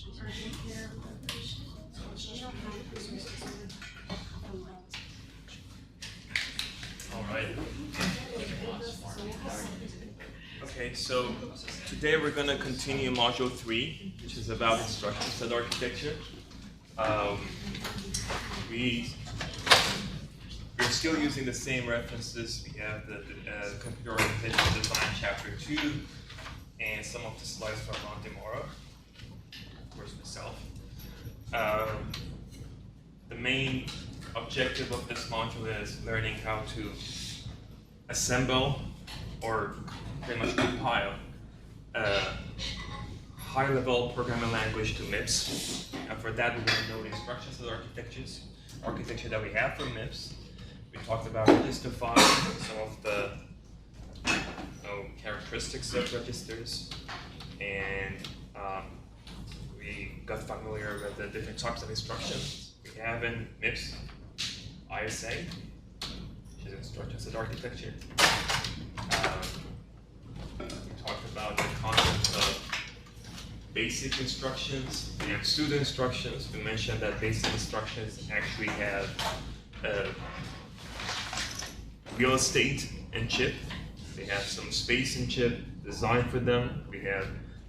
All right. Okay, so today we're going to continue Module 3, which is about instruction-set architecture. We're still using the same references. We have the Computer Organizational Design Chapter 2 and some of the slides from Ron DeMora, of course myself. The main objective of this module is learning how to assemble or pretty much compile a high-level programming language to MIPS. And for that, we want to know the instructions and architecture that we have for MIPS. We talked about register files, some of the characteristics of registers, and we got familiar with the different types of instructions we have in MIPS, ISA, which is instruction-set architecture. We talked about the concept of basic instructions and pseudo instructions. We mentioned that basic instructions actually have real estate in chip. They have some space in chip designed for them. We have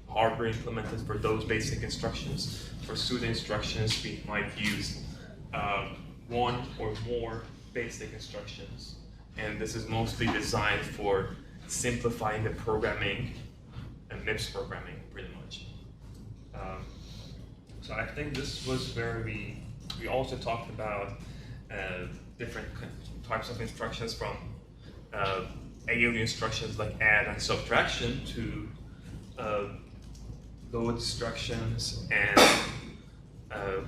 hardware implemented for those basic instructions. For pseudo instructions, we might use one or more basic instructions. And this is mostly designed for simplifying the programming and MIPS programming, pretty much. So I think this was where we also talked about different types of instructions, from ALU instructions like add and subtraction to load instructions and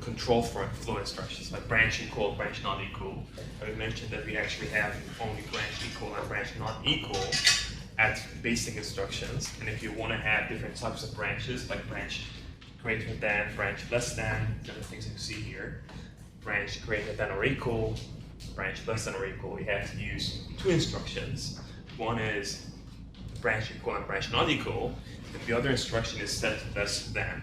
control flow instructions like branch equal, branch not equal. We mentioned that we actually have only branch equal and branch not equal at basic instructions. And if you want to have different types of branches, like branch greater than, branch less than, the things you see here, branch greater than or equal, branch less than or equal, we have to use two instructions. One is branch equal and branch not equal, and the other instruction is set less than.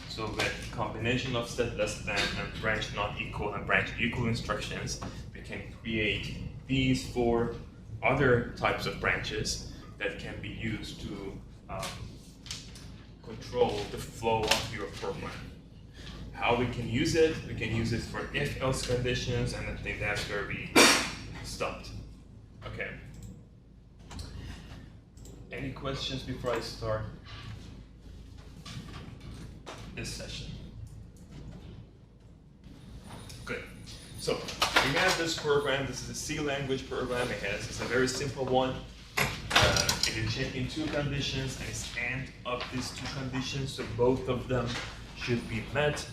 So with combination of set less than and branch not equal and branch equal instructions, we can create these four other types of branches that can be used to control the flow of your program. How we can use it for if-else conditions, and I think that's where we stopped. Okay. Any questions before I start this session? Good. So we have this program. This is a C language program. It's a very simple one. It is checking two conditions and it's AND of these two conditions, so both of them should be met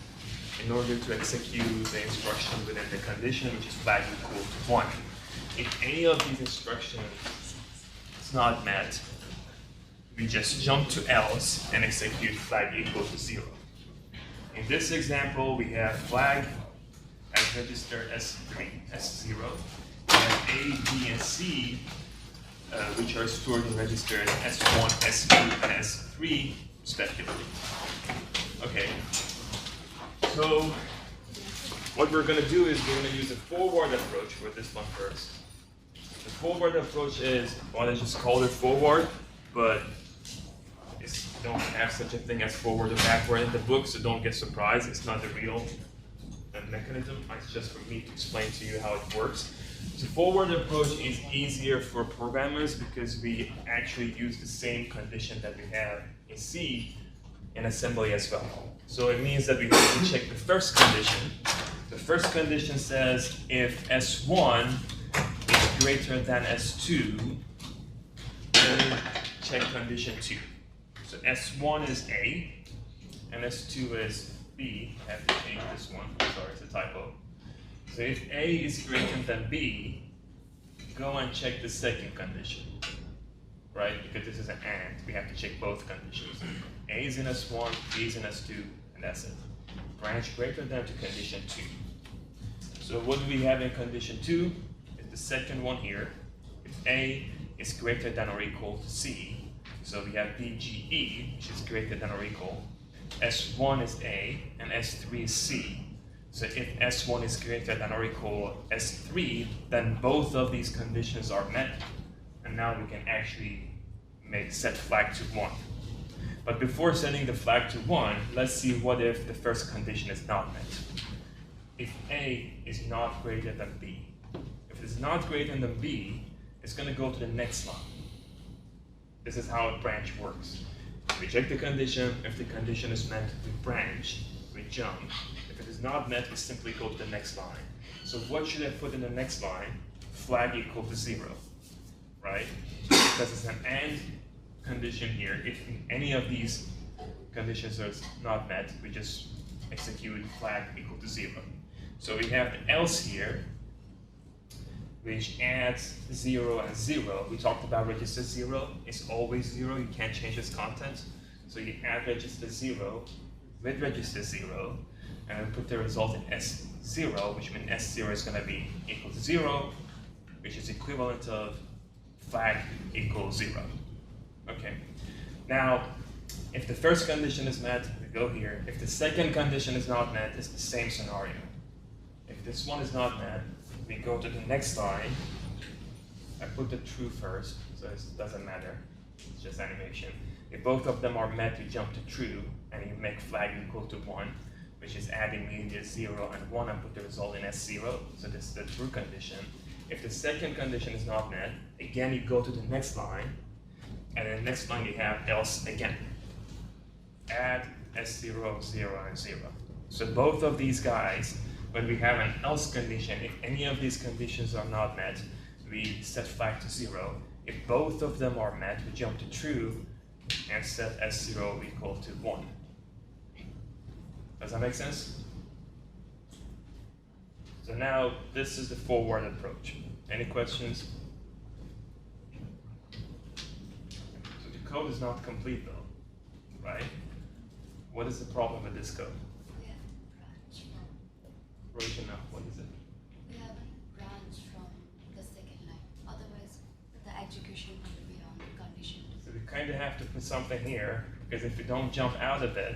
in order to execute the instruction within the condition, which is flag equal to 1. If any of these instructions is not met, we just jump to else and execute flag equal to 0. In this example, we have flag as register S3, S0, and A, B, and C, which are stored in register S1, S2, and S3, respectively. Okay. So what we're going to do is we're going to use a forward approach for this one first. The forward approach is, well, I just called it forward, but we don't have such a thing as forward or backward in the book, so don't get surprised. It's not the real mechanism. It's just for me to explain to you how it works. The forward approach is easier for programmers because we actually use the same condition that we have in C in assembly as well. So it means that we have to check the first condition. The first condition says if S1 is greater than S2, then check condition 2. So S1 is A, and S2 is B. I have to change this one. Sorry, it's a typo. So if A is greater than B, go and check the second condition, right? Because this is an AND, we have to check both conditions. A is in S1, B is in S2, and that's it. Branch greater than to condition 2. So what do we have in condition 2? It's the second one here. If A is greater than or equal to C, so we have BGE, which is greater than or equal, S1 is A and S3 is C. So if S1 is greater than or equal S3, then both of these conditions are met, and now we can actually set flag to 1. But before setting the flag to 1, let's see what if the first condition is not met. If A is not greater than B. If it's not greater than B, it's going to go to the next line. This is how a branch works. We check the condition. If the condition is met, we branch, we jump. If it is not met, we simply go to the next line. So what should I put in the next line? Flag equal to 0, right? Because it's an AND condition here. If any of these conditions are not met, we just execute flag equal to 0. So we have the else here, which adds 0 and 0. We talked about register 0. It's always 0. You can't change its content. So you add register 0 with register 0, and we put the result in S0, which means S0 is going to be equal to 0, which is equivalent of flag equals 0. Okay. Now, if the first condition is met, we go here. If the second condition is not met, it's the same scenario. If this one is not met, we go to the next line. I put the true first, so it doesn't matter. It's just animation. If both of them are met, we jump to true, and you make flag equal to 1, which is adding media 0 and 1, and put the result in S0. So this is the true condition. If the second condition is not met, again you go to the next line, and in the next line you have else again. Add S0, 0, and 0. So both of these guys, when we have an else condition, if any of these conditions are not met, we set flag to 0. If both of them are met, we jump to true and set S0 equal to 1. Does that make sense? So now this is the forward approach. Any questions? So the code is not complete though, right? What is the problem with this code? We have branch from. Version of what is it? We have a branch from the second line. Otherwise, the execution will be on condition. So we kind of have to put something here, because if we don't jump out of it,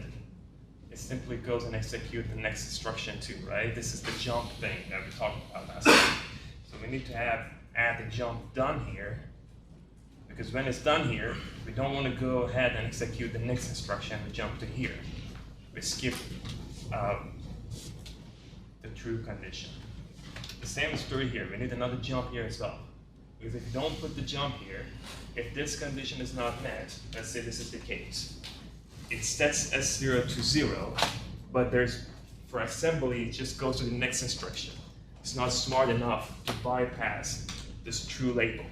it simply goes and execute the next instruction too, right? This is the jump thing that we talked about last time. So we need to add the jump done here, because when it's done here, we don't want to go ahead and execute the next instruction and jump to here. We skip the true condition. The same story here. We need another jump here as well. Because if you don't put the jump here, if this condition is not met, let's say this is the case, it sets S0 to 0, but for assembly, it just goes to the next instruction. It's not smart enough to bypass this true label.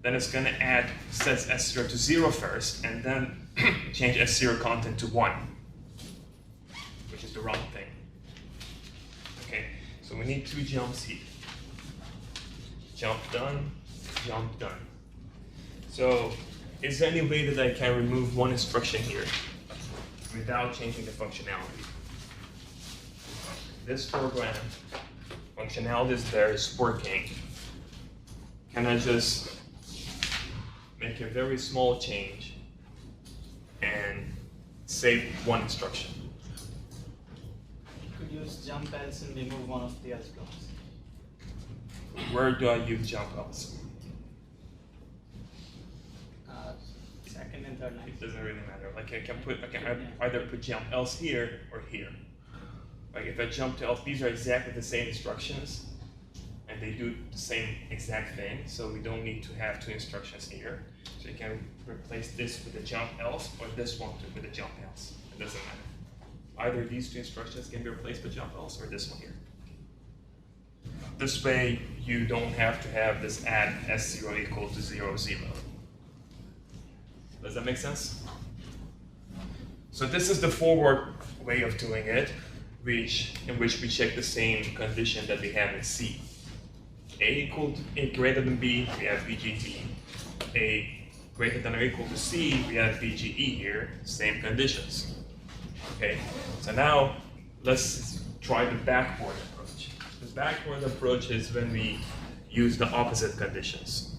Then it's going to sets S0 to 0 first, and then change S0 content to 1, which is the wrong thing. Okay, so we need two jumps here. Jump done, jump done. So, is there any way that I can remove one instruction here without changing the functionality? This program, functionality is there, it's working. Can I just make a very small change and save one instruction? You could use jump else and remove one of the else blocks. Where do I use jump else? Second and third line. It doesn't really matter. Like I can either put jump else here or here. Like if I jump to else, these are exactly the same instructions, and they do the same exact thing. So we don't need to have two instructions here. So you can replace this with a jump else, or this one with a jump else. It doesn't matter. Either these two instructions can be replaced with jump else, or this one here. This way, you don't have to have this add S0 equal to 0, 0. Does that make sense? So this is the forward way of doing it, in which we check the same condition that we have in C. A greater than B, we have VGT. A greater than or equal to C, we have VGE here, same conditions. Okay, so now let's try the backward approach. The backward approach is when we use the opposite conditions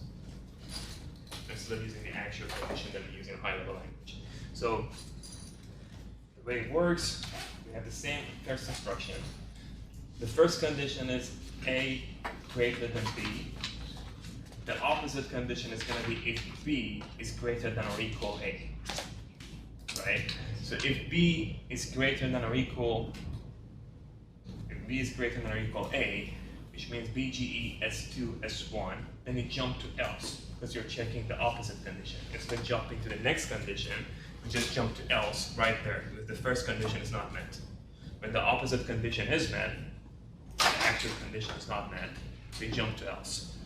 instead of using the actual condition that we use in high-level language. So The way it works, we have the same first instruction. The first condition is A greater than B. The opposite condition is going to be if B is greater than or equal A. Right? So if B is greater than or equal, if B is greater than or equal A, which means BGE S2 S1, then you jump to else because you're checking the opposite condition. Instead of jumping to the next condition, you just jump to else right there because the first condition is not met. When the opposite condition is met, the actual condition is not met, we jump to else.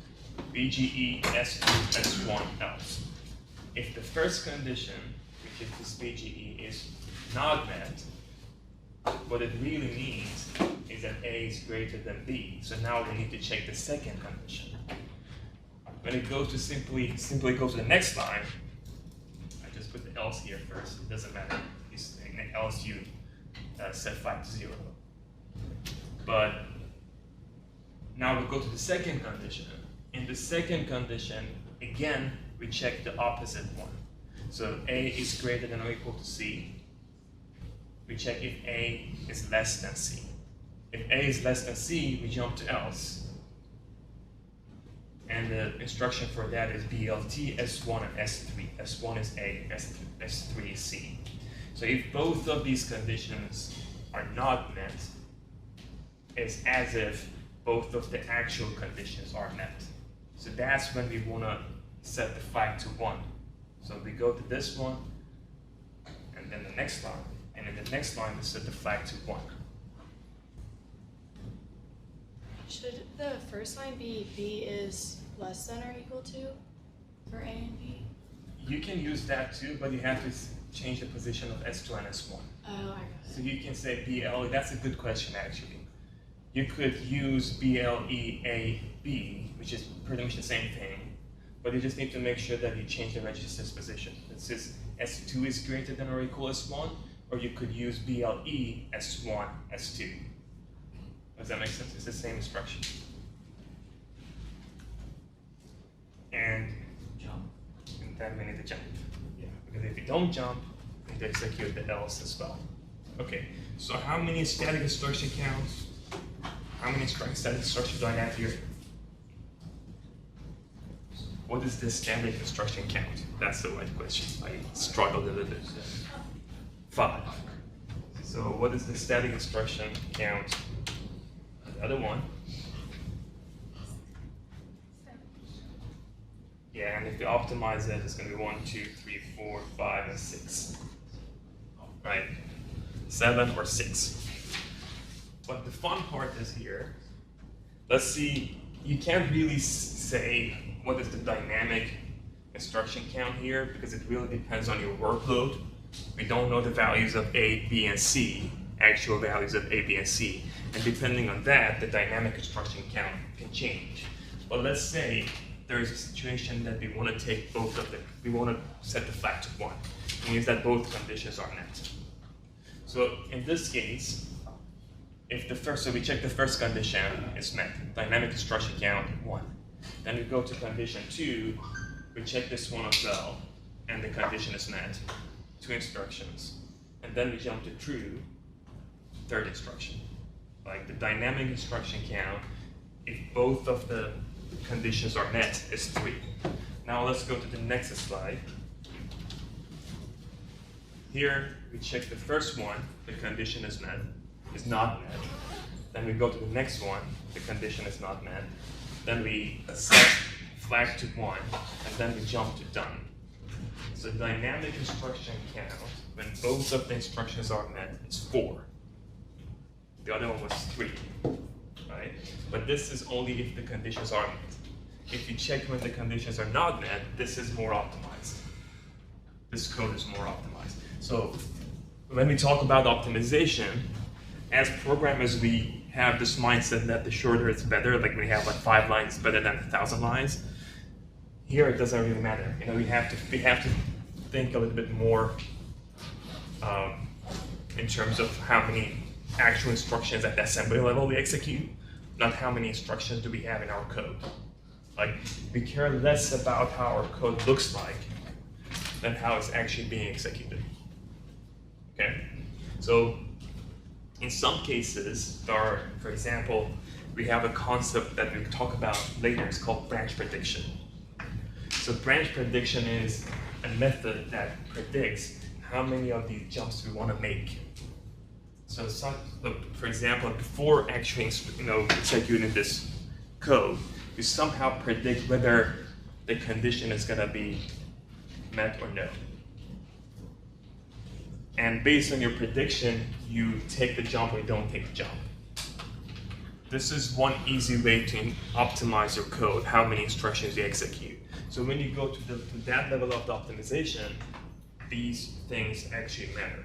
BGE S2 S1 else. If the first condition, which is this BGE, is not met, what it really means is that A is greater than B. So now we need to check the second condition. When it goes to simply go to the next line, I just put the else here first. It doesn't matter. In else you set 5 to 0. But now we go to the second condition. In the second condition, again, we check the opposite one. So A is greater than or equal to C. We check if A is less than C. If A is less than C, we jump to else. And the instruction for that is BLT S1 and S3. S1 is A, S3 is C. So if both of these conditions are not met, it's as if both of the actual conditions are met. So that's when we want to set the flag to 1. So we go to this one, and then the next line. And in the next line, we set the flag to 1. Should the first line be B is less than or equal to for A and B? You can use that too, but you have to change the position of S2 and S1. Oh, I got it. So you can say BLE. That's a good question, actually. You could use BLEAB, which is pretty much the same thing, but you just need to make sure that you change the register's position. It says S2 is greater than or equal S1, or you could use BLE S1 S2. Does that make sense? It's the same instruction. And then we need to jump. Yeah, because if you don't jump, we need to execute the else as well. Okay, so how many static instruction counts? How many static instructions do I have here? What is the static instruction count? That's the right question. I struggled a little bit. 5. So what is the static instruction count? The other one. Yeah, and if you optimize it, it's going to be 1, 2, 3, 4, 5, and 6. Right? 7 or 6. But the fun part is here. Let's see, you can't really say what is the dynamic instruction count here because it really depends on your workload. We don't know the values of A, B, and C, actual values of A, B, and C. And depending on that, the dynamic instruction count can change. But let's say there's a situation that we want to take both of them. We want to set the flag to 1. It means that both conditions are met. So in this case, so we check the first condition is met, dynamic instruction count 1. Then we go to condition 2, we check this one as well, and the condition is met, 2 instructions. And then we jump to true, third instruction. Like the dynamic instruction count, if both of the conditions are met, is 3. Now let's go to the next slide. Here we check the first one, the condition is met, is not met. Then we go to the next one, the condition is not met. Then we set flag to 1, and then we jump to done. So dynamic instruction count, when both of the instructions are met, is 4. The other one was 3, right? But this is only if the conditions are met. If you check when the conditions are not met, this is more optimized. This code is more optimized. So when we talk about optimization, as programmers, we have this mindset that the shorter it's better, like we have like 5 lines better than 1,000 lines. Here it doesn't really matter. You know, we have to think a little bit more in terms of how many actual instructions at the assembly level we execute, not how many instructions do we have in our code. Like, we care less about how our code looks like than how it's actually being executed. Okay? So in some cases, there are, for example, we have a concept that we'll talk about later. It's called branch prediction. So branch prediction is a method that predicts how many of these jumps we want to make. So for example, before actually executing this code, you somehow predict whether the condition is going to be met or no. And based on your prediction, you take the jump or you don't take the jump. This is one easy way to optimize your code, how many instructions you execute. So when you go to that level of the optimization, these things actually matter,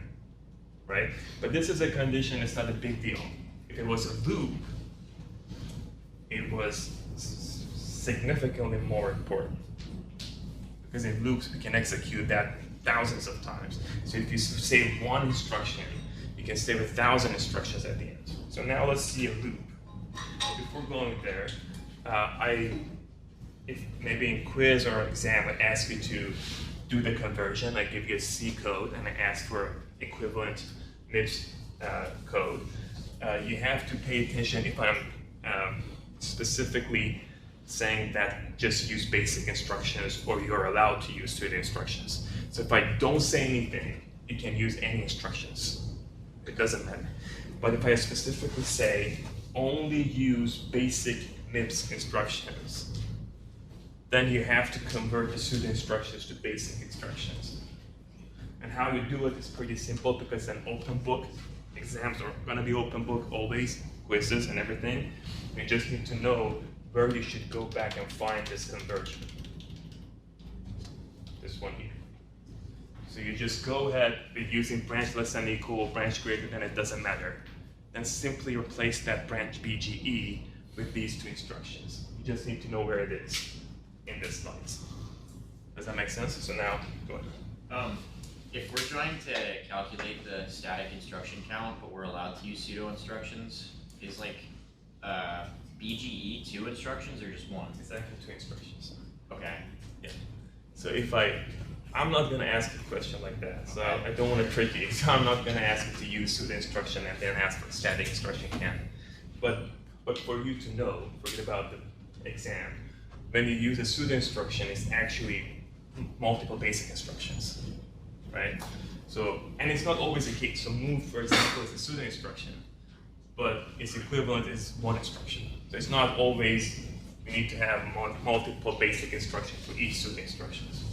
right? But this is a condition, it's not a big deal. If it was a loop, it was significantly more important. Because in loops, we can execute that thousands of times. So if you save one instruction, you can save 1,000 instructions at the end. So now let's see a loop. Before going there, if maybe in quiz or exam, I ask you to do the conversion, I give you a C code and I ask for equivalent MIPS code. You have to pay attention if I'm specifically saying that just use basic instructions or you're allowed to use student instructions. So if I don't say anything, you can use any instructions. It doesn't matter. But if I specifically say only use basic MIPS instructions, then you have to convert the pseudo instructions to basic instructions. And how you do it is pretty simple because an open book, exams are going to be open book always, quizzes and everything. You just need to know where you should go back and find this conversion. This one here. So you just go ahead with using branch less than equal, branch greater than, it doesn't matter. Then simply replace that branch BGE with these two instructions. You just need to know where it is in this slides. Does that make sense? So now, go ahead. If we're trying to calculate the static instruction count, but we're allowed to use pseudo instructions, is like BGE 2 instructions or just one? It's actually 2 instructions. Okay. Yeah. So if I'm not going to ask a question like that. So Okay. I don't want to trick you. So I'm not going to ask you to use pseudo instruction and then ask for static instruction count. But for you to know, forget about the exam, when you use a pseudo instruction, it's actually multiple basic instructions, right? So, and it's not always the case. So move, for example, is a pseudo instruction, but its equivalent is one instruction. So it's not always, you need to have multiple basic instructions for each pseudo instructions.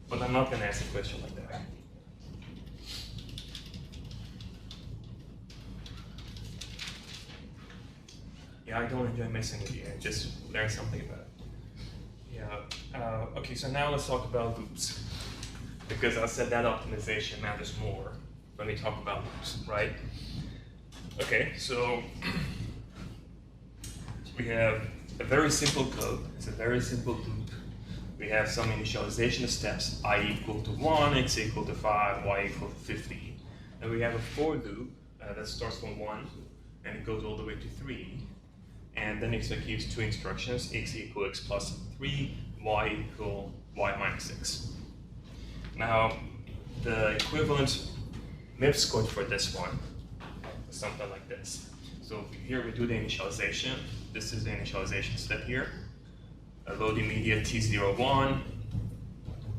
But I'm not going to ask a question like that. Yeah, I don't enjoy messing with you. I just learn something about it. Yeah. Okay, so now let's talk about loops. Because I said that optimization matters more when we talk about loops, right? Okay, so we have a very simple code. It's a very simple loop. We have some initialization steps, I equal to 1, x equal to 5, y equal to 50. And we have a for loop that starts from 1 and it goes all the way to 3. And then it executes 2 instructions, x equal x plus 3, y equal y minus 6. Now, the equivalent MIPS code for this one is something like this. So here we do the initialization. This is the initialization step here. Loading media T01,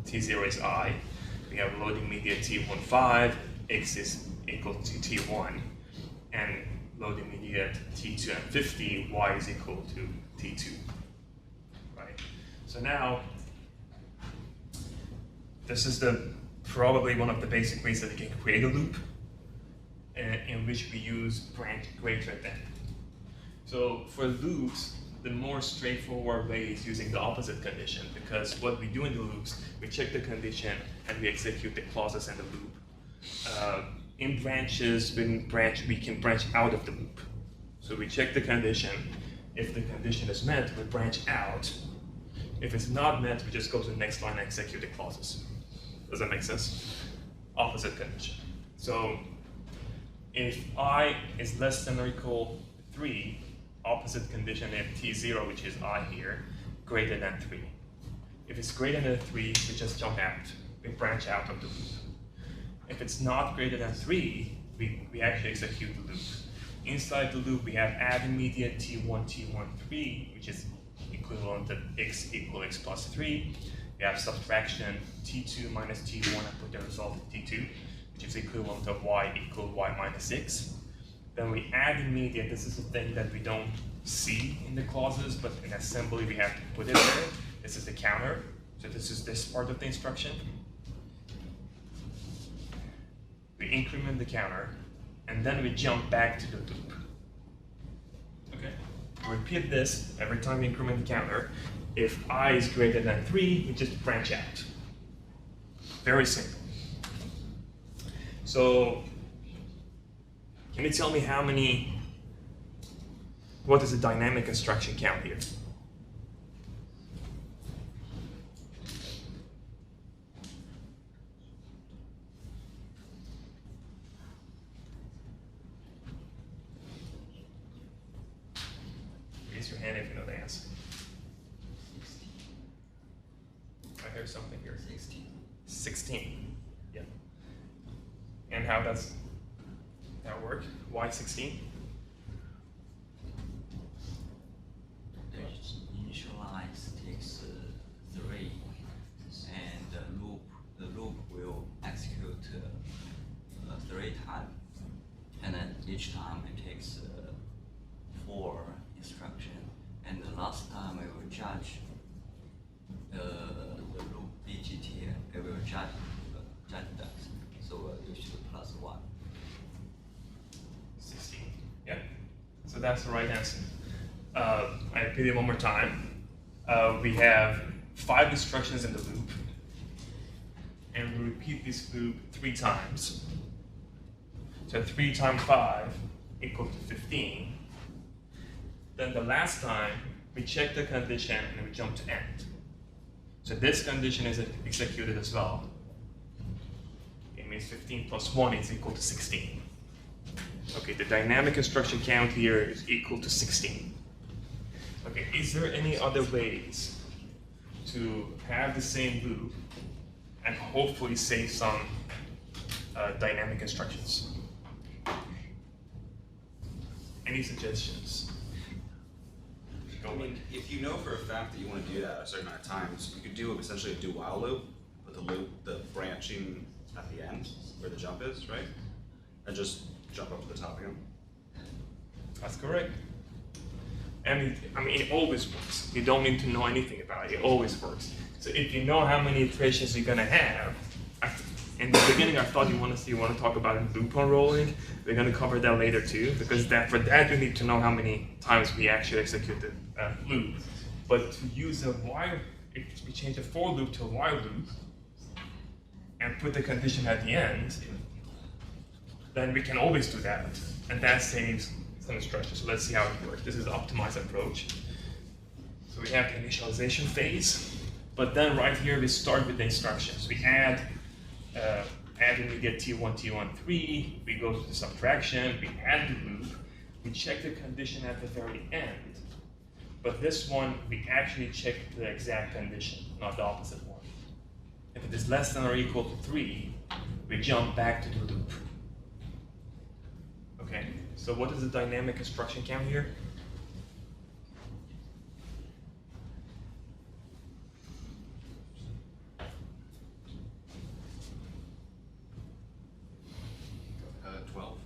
T0 is I. We have loading media T15, x is equal to T1. And loading media T2 and 50, y is equal to T2, right? So now, this is probably one of the basic ways that we can create a loop in which we use branch greater than. So for loops, the more straightforward way is using the opposite condition, because what we do in the loops, we check the condition and we execute the clauses in the loop. In branches, we can branch out of the loop. So we check the condition. If the condition is met, we branch out. If it's not met, we just go to the next line and execute the clauses. Does that make sense? Opposite condition. So if I is less than or equal to 3, opposite condition at T0, which is I here, greater than 3. If it's greater than 3, we just jump out. We branch out of the loop. If it's not greater than 3, we actually execute the loop. Inside the loop, we have add immediate T1, T1, 3, which is equivalent to x equal x plus 3. We have subtraction T2 minus T1, I put the result in T2, which is equivalent to y equal y minus 6. Then we add immediate. This is a thing that we don't see in the clauses, but in assembly we have to put it there. This is the counter. So this is this part of the instruction. We increment the counter, and then we jump back to the loop. Okay. Repeat this every time we increment the counter. If I is greater than 3, we just branch out. Very simple. So, can you tell me what is the dynamic instruction count here? Raise your hand if you know the answer. I heard something here. 16. 16. Yeah. And how does that work? Why 16? Initialize takes 3, and the loop will execute 3 times, and then each time it takes 4 instructions, and the last time it will judge the loop BGT. It will judge that, so you should plus 1. 16. Yeah. So that's the right answer. I repeat it one more time. We have 5 instructions in the loop, and we repeat this loop 3 times. So 3 times 5 equals to 15. Then the last time, we check the condition and we jump to end. So this condition is executed as well. It means 15 plus 1 is equal to 16. Okay, the dynamic instruction count here is equal to 16. Okay, is there any other ways to have the same loop and hopefully save some dynamic instructions? Any suggestions? I mean, if you know for a fact that you want to do that at a certain amount of times, you could do essentially a do while loop, with the branching at the end where the jump is, right? And just jump up to the top again. That's correct. And I mean, it always works. You don't need to know anything about it. It always works. So if you know how many iterations you're gonna have, in the beginning I thought you want to talk about loop unrolling. We're gonna cover that later too, because for that you need to know how many times we actually execute the loop. But to use a while, if we change a for loop to a while loop and put the condition at the end, then we can always do that, and that saves some instructions. So let's see how it works. This is the optimized approach. So we have the initialization phase, but then right here we start with the instructions. We add immediate T1, T1, 3, we go to the subtraction, we add the loop, we check the condition at the very end, but this one, we actually check the exact condition, not the opposite one. If it is less than or equal to 3, we jump back to the loop. Okay, so what is the dynamic instruction count here? Uh, 12.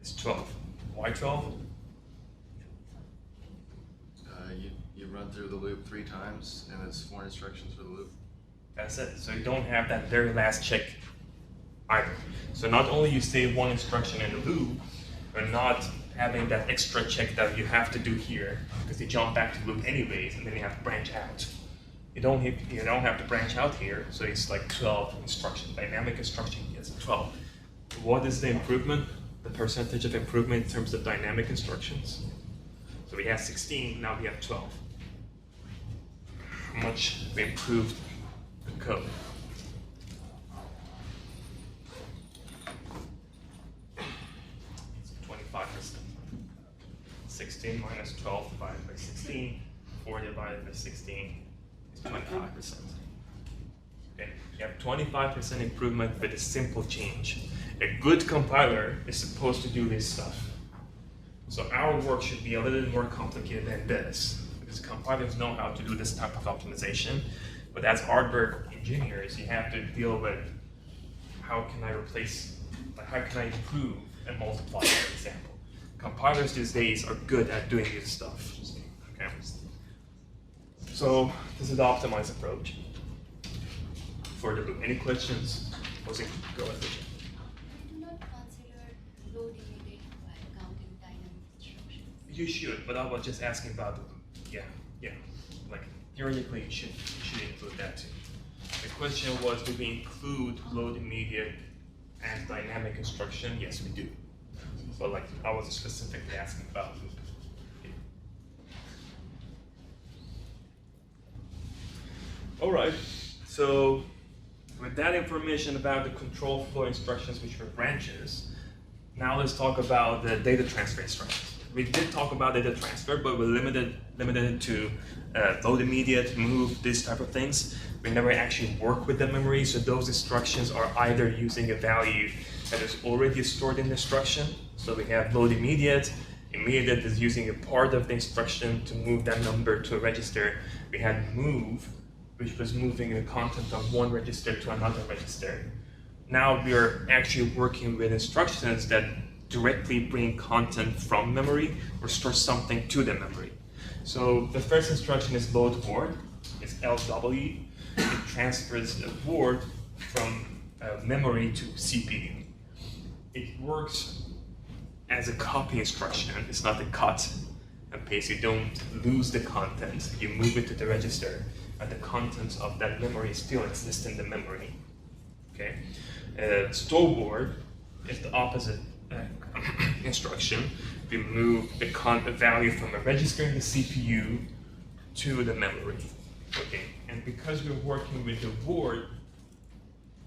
It's 12. Why 12? You run through the loop 3 times, and it's 4 instructions for the loop. That's it. So you don't have that very last check either. So not only you save 1 instruction in the loop, you're not having that extra check that you have to do here, because you jump back to loop anyways, and then you have to branch out. You don't have to branch out here, so it's like 12 instructions. Dynamic instruction is 12. What is the improvement? The percentage of improvement in terms of dynamic instructions? So we have 16, now we have 12. How much we improved the code? It's 25%. 16 minus 12 divided by 16, 4 divided by 16 is 25%. Okay, You have 25% improvement with a simple change. A good compiler is supposed to do this stuff. So our work should be a little bit more complicated than this, because compilers know how to do this type of optimization. But as hardware engineers, you have to deal with how can I replace, like how can I improve a multiplier, for example. Compilers these days are good at doing this stuff. Okay. So this is the optimized approach for the loop. Any questions? Go ahead. We do not consider load immediate while counting dynamic instructions. You should, but I was just asking about the loop. Yeah. Like theoretically, you should include that too. The question was, do we include load immediate and dynamic instruction? Yes, we do. So like I was specifically asking about loop. All right. So with that information about the control flow instructions, which were branches, now let's talk about the data transfer instructions. We did talk about data transfer, but we limited it to load immediate, move, this type of things. We never actually work with the memory, so those instructions are either using a value that is already stored in the instruction. So we have load immediate. Immediate is using a part of the instruction to move that number to a register. We had move, which was moving the content of one register to another register. Now we are actually working with instructions that directly bring content from memory or store something to the memory. So the first instruction is load word. It's LW. It transfers the word from memory to CPU. It works as a copy instruction. It's not a cut and paste. You don't lose the content. You move it to the register, and the contents of that memory still exist in the memory. Okay. Store word is the opposite instruction. We move the value from a register in the CPU to the memory. Okay. And because we're working with the word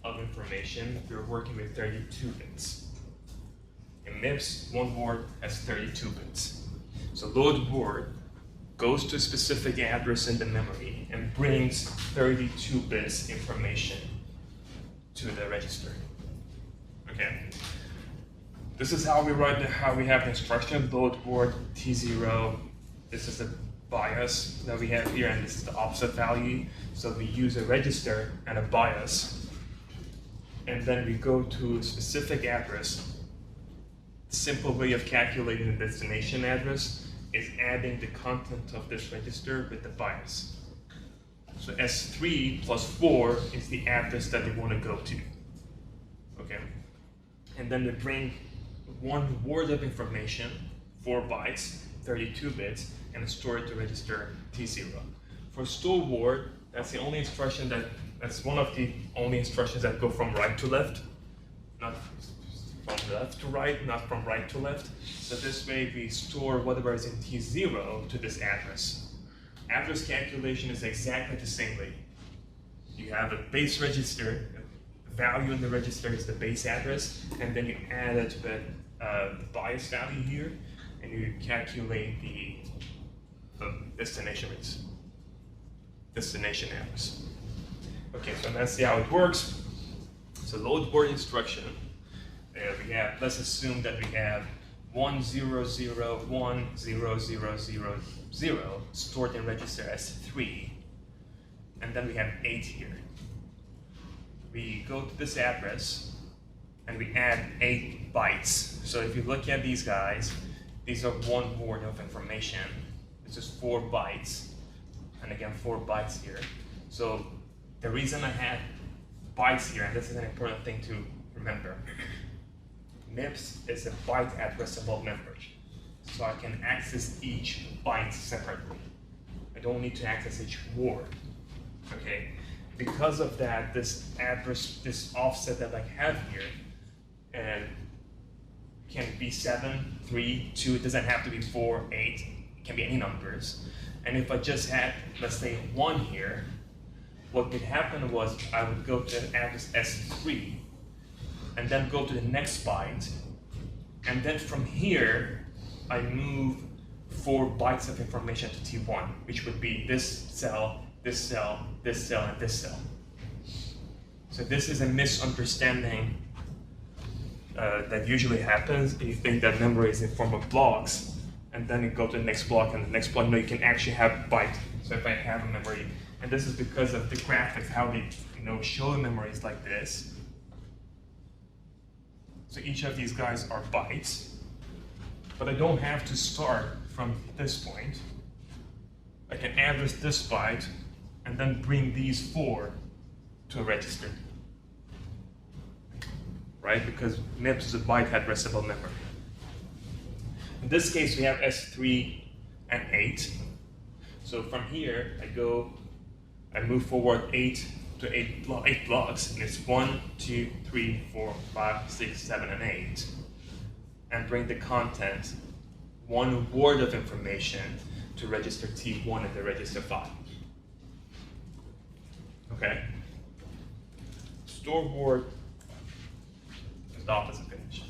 of information, we're working with 32 bits. In MIPS, one word has 32 bits. So load word goes to a specific address in the memory and brings 32 bits information to the register. Okay. This is how we have the instruction, load word T0. This is the bias that we have here, and this is the offset value. So we use a register and a bias, and then we go to a specific address. Simple way of calculating the destination address is adding the content of this register with the bias. So S3 plus 4 is the address that they want to go to. Okay, and then they bring one word of information, 4 bytes, 32 bits, and store it to register T0. For store word, that's the only instruction that's one of the only instructions that go from right to left, not from left to right, not from right to left. So this way we store whatever is in T0 to this address. Address calculation is exactly the same way. You have a base register, the value in the register is the base address, and then you add it with the bias value here, and you calculate the destination address. Okay, so let's see how it works. So load word instruction. We have, let's assume that we have 1001000 stored in register S3, and then we have 8 here. We go to this address and we add 8 bytes. So if you look at these guys, these are one word of information. This is 4 bytes, and again 4 bytes here. So the reason I had bytes here, and this is an important thing to remember, MIPS is a byte addressable memory. So I can access each byte separately. I don't need to access each word. Okay? Because of that, this address, this offset that I have here, can be 7, 3, 2, it doesn't have to be 4, 8, it can be any numbers. And if I just had, let's say, 1 here, what would happen was I would go to the address S3, and then go to the next byte, and then from here, I move 4 bytes of information to T1, which would be this cell, this cell, this cell, and this cell. So this is a misunderstanding that usually happens. You think that memory is in form of blocks, and then you go to the next block, and the next block, no, you can actually have byte. So if I have a memory, and this is because of the graphics, how they show memories like this. So each of these guys are bytes, but I don't have to start from this point. I can address this byte, and then bring these 4 to a register. Right? Because MIPS is a byte addressable memory. In this case, we have S3 and 8. So from here, I move forward 8 blocks, and it's 1, 2, 3, 4, 5, 6, 7, and 8. And bring the content, 1 word of information, to register T1 and the register 5. Okay? Store word is the opposite condition.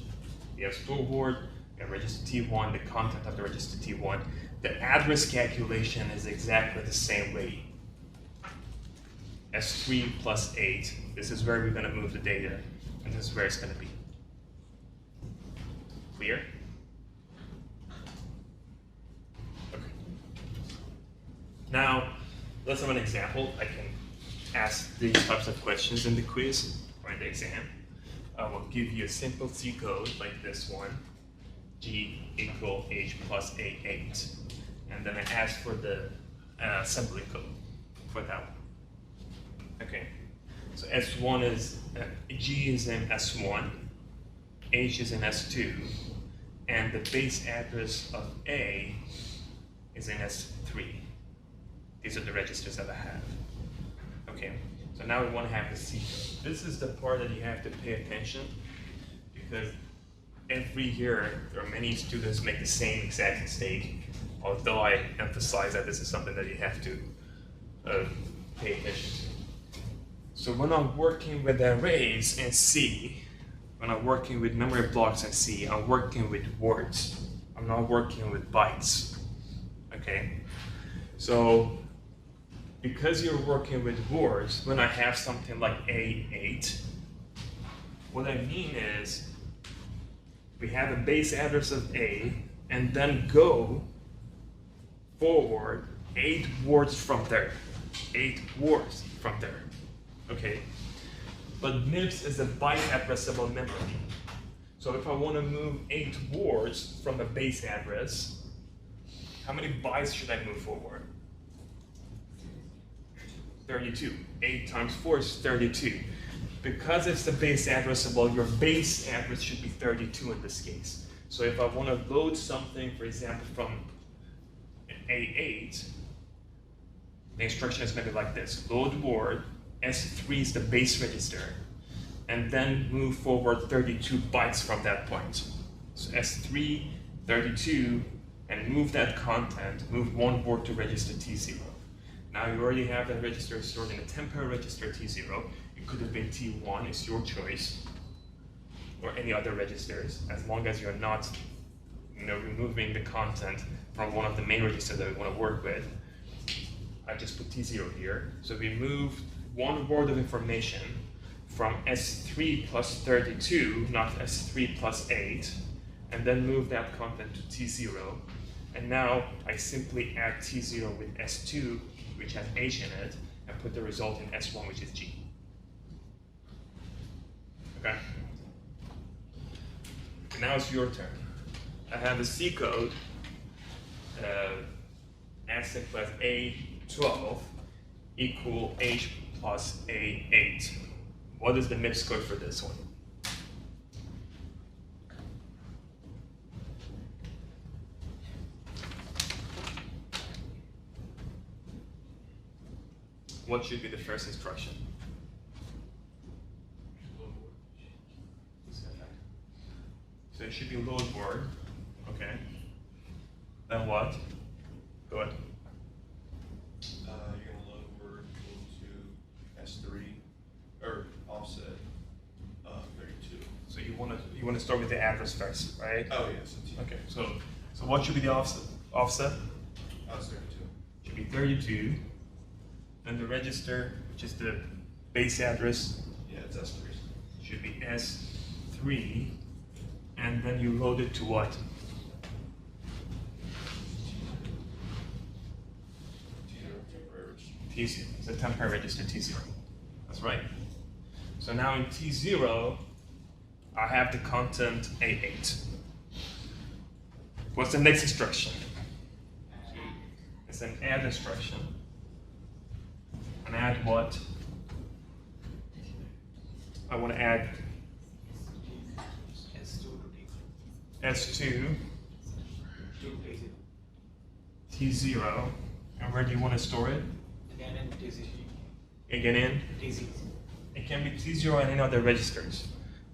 We have store word and register T1, the content of the register T1. The address calculation is exactly the same way. S3 plus 8, this is where we're going to move the data, and this is where it's going to be. Clear? Okay. Now, let's have an example. I can ask these types of questions in the quiz or in the exam. I will give you a simple C code like this one, G equal H plus A8. And then I ask for the assembly code for that one. Okay, so S1 is, G is in S1, H is in S2, and the base address of A is in S3. These are the registers that I have. Okay, so now we want to have the C code. This is the part that you have to pay attention, because every year there are many students make the same exact mistake, although I emphasize that this is something that you have to pay attention to. So when I'm working with arrays in C, when I'm working with memory blocks in C, I'm working with words. I'm not working with bytes. Okay? So because you're working with words, when I have something like A8, what I mean is we have a base address of A, and then go forward 8 words from there. 8 words from there. Okay? But MIPS is a byte addressable memory. So if I want to move 8 words from a base address, how many bytes should I move forward? 32. 8 times 4 is 32. Because it's the base addressable, your base address should be 32 in this case. So if I want to load something, for example, from A8, the instruction is maybe like this. Load word, S3 is the base register, and then move forward 32 bytes from that point. So S3, 32, and move that content, move 1 word to register T0. Now you already have that register stored in a temporary register T0. It could have been T1, it's your choice, or any other registers, as long as you're not removing the content from one of the main registers that we want to work with. I just put T0 here. So we moved 1 word of information from S3 plus 32, not S3 plus 8, and then move that content to T0. And now I simply add T0 with S2, which has H in it, and put the result in S1, which is G. Okay? Now it's your turn. I have a C code, S plus A12 equal H plus A8. What is the MIPS code for this one? What should be the first instruction? So it should be load word, okay. Then what? Go ahead. You're gonna load word equal to S3 or offset 32. So you want to start with the address first, right? Oh yes. Okay. So what should be the offset? Offset That's 32. should be 32. Then the register, which is the base address. Yeah, ancestors. It should be S3, and then you load it to what? T0, it's a temporary register T0. That's right. So now in T0, I have the content A8. What's the next instruction? It's an add instruction. And add what? I want to add S2 T0. And where do you want to store it? Again in TZ. Again in? TZ. It can be T0 and any other registers.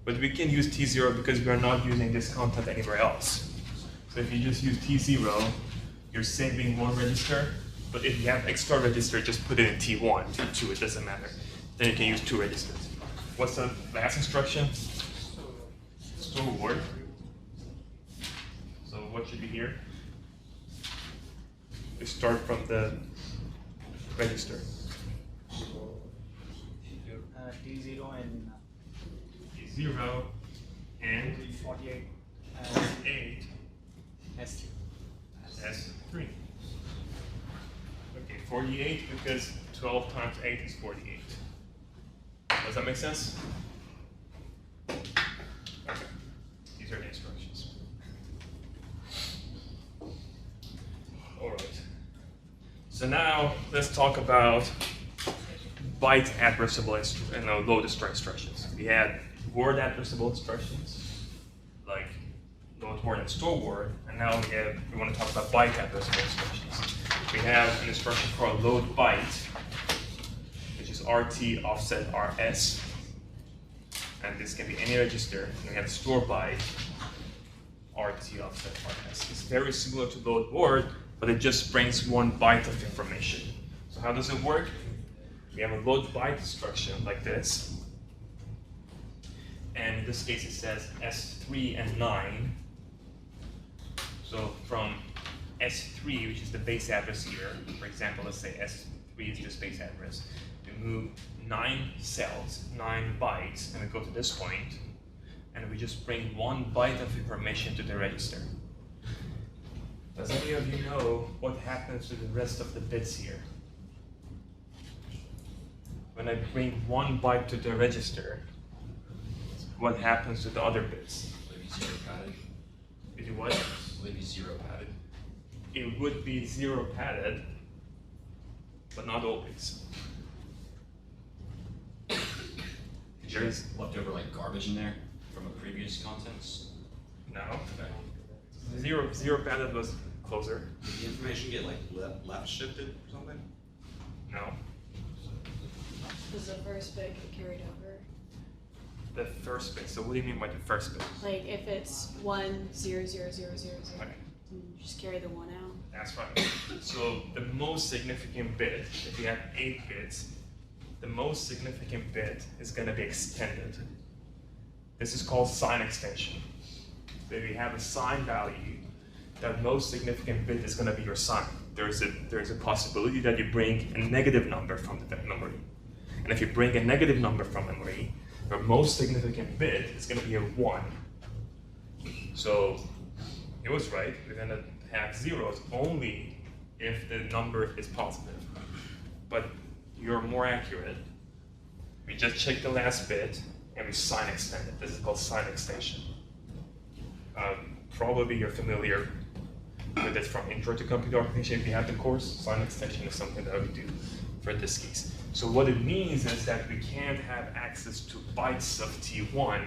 But we can use T0 because we are not using this content anywhere else. So if you just use T0, you're saving one register. But if you have extra register, just put it in T1, T2, it doesn't matter. Then you can use 2 registers. What's the last instruction? Store word. So what should be here? We start from the register. T0 and T0 and 48 8 S3. S3. Okay, 48 because 12 times 8 is 48. Does that make sense? Okay, these are the instructions. All right. So now let's talk about byte addressable and load store instructions. We had word addressable instructions, like load word and store word, and now we want to talk about byte addressable instructions. We have an instruction called load byte, which is RT offset RS, and this can be any register. And we have store byte, RT offset RS. It's very similar to load word, but it just brings 1 byte of information. So how does it work? We have a load byte instruction like this, and in this case it says S3 and 9. So from S3, which is the base address here, for example, let's say S3 is this base address, we move 9 cells, 9 bytes, and we go to this point, and we just bring 1 byte of information to the register. Does any of you know what happens to the rest of the bits here? When I bring 1 byte to the register, what happens to the other bits? Will it be 0 padded? It do what? Will it be 0 padded? It would be 0 padded, but not always. There's Leftover like garbage in there from a previous contents? no. Zero padded was closer. Did the information get like left shifted or something? No. Does the first bit get carried over? The first bit. So what do you mean by the first bit? Like if it's 1 0 0 0 0 0, Okay. then you just carry the 1 out. That's right. So the most significant bit, if you have 8 bits, the most significant bit is going to be extended. This is called sign extension. So if you have a sign value, that most significant bit is going to be your sign. There's a possibility that you bring a negative number from the memory. And if you bring a negative number from memory, your most significant bit is going to be a 1. So it was right. We're going to have zeros only if the number is positive. But you're more accurate. We just check the last bit and we sign extend it. This is called sign extension. Probably you're familiar with it from Intro to Computer Architecture. If you have the course, sign extension is something that we do for this case. So what it means is that we can't have access to bytes of T1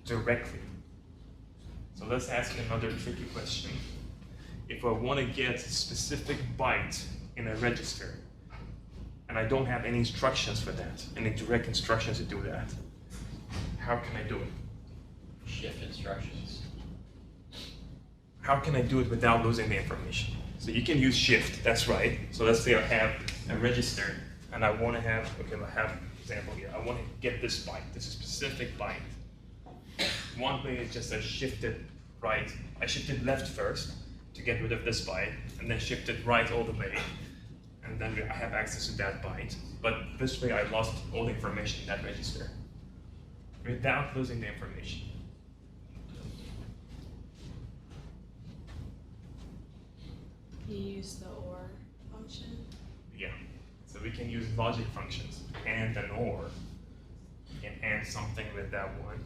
directly. So let's ask another tricky question. If I want to get a specific byte in a register, and I don't have any instructions for that, any direct instructions to do that, how can I do it? Shift instructions. How can I do it without losing the information? So you can use shift, that's right. So let's say I have a register, and I want to have, okay, I have an example here. I want to get this byte, this specific byte. One way is just I shifted right, I shifted left first to get rid of this byte, and then shifted right all the way, and then I have access to that byte. But this way I lost all the information in that register. without losing the information. You use the OR function. Yeah. So we can use logic functions, and OR. You can AND something with that one.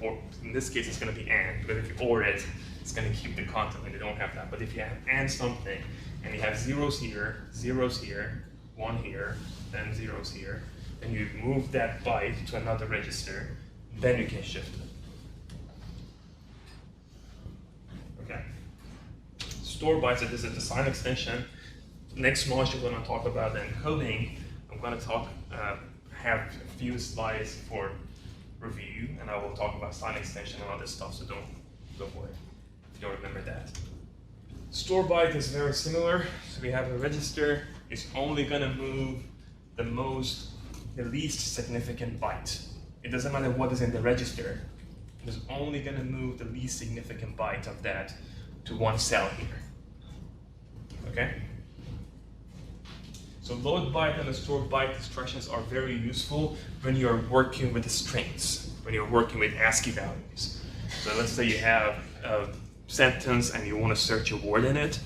Or in this case, it's going to be AND, but if you OR it, it's going to keep the content and you don't have that. But if you have AND something, and you have zeros here, 1 here, then zeros here, then you move that byte to another register, then you can shift it. Okay. Store bytes, so this is the sign extension. Next module, we're going to talk about the encoding. I'm going to have a few slides for review, and I will talk about sign extension and other stuff, so don't worry if you don't remember that. Store byte is very similar. So we have a register. It's only going to move the least significant byte. It doesn't matter what is in the register. It's only going to move the least significant byte of that to one cell here. Okay? So load byte and the store byte instructions are very useful when you're working with the strings, when you're working with ASCII values. So let's say you have a sentence and you want to search a word in it,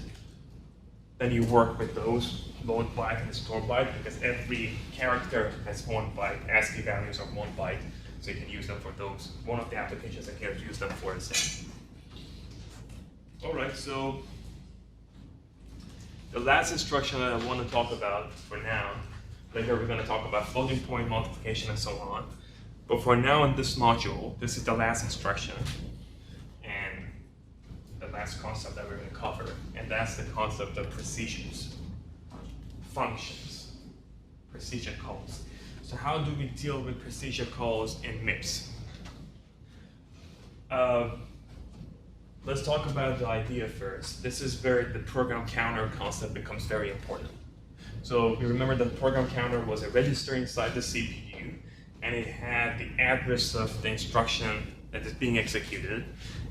then you work with those load byte and the store byte, because every character has 1 byte, ASCII values are 1 byte, so you can use them for those. One of the applications I can use them for is that. All right, so the last instruction that I want to talk about for now, later we're going to talk about floating point multiplication and so on, but for now in this module, this is the last instruction and the last concept that we're going to cover, and that's the concept of procedures, functions, procedure calls. So how do we deal with procedure calls in MIPS? Let's talk about the idea first. This is where the program counter concept becomes very important. So you remember the program counter was a register inside the CPU, and it had the address of the instruction that is being executed,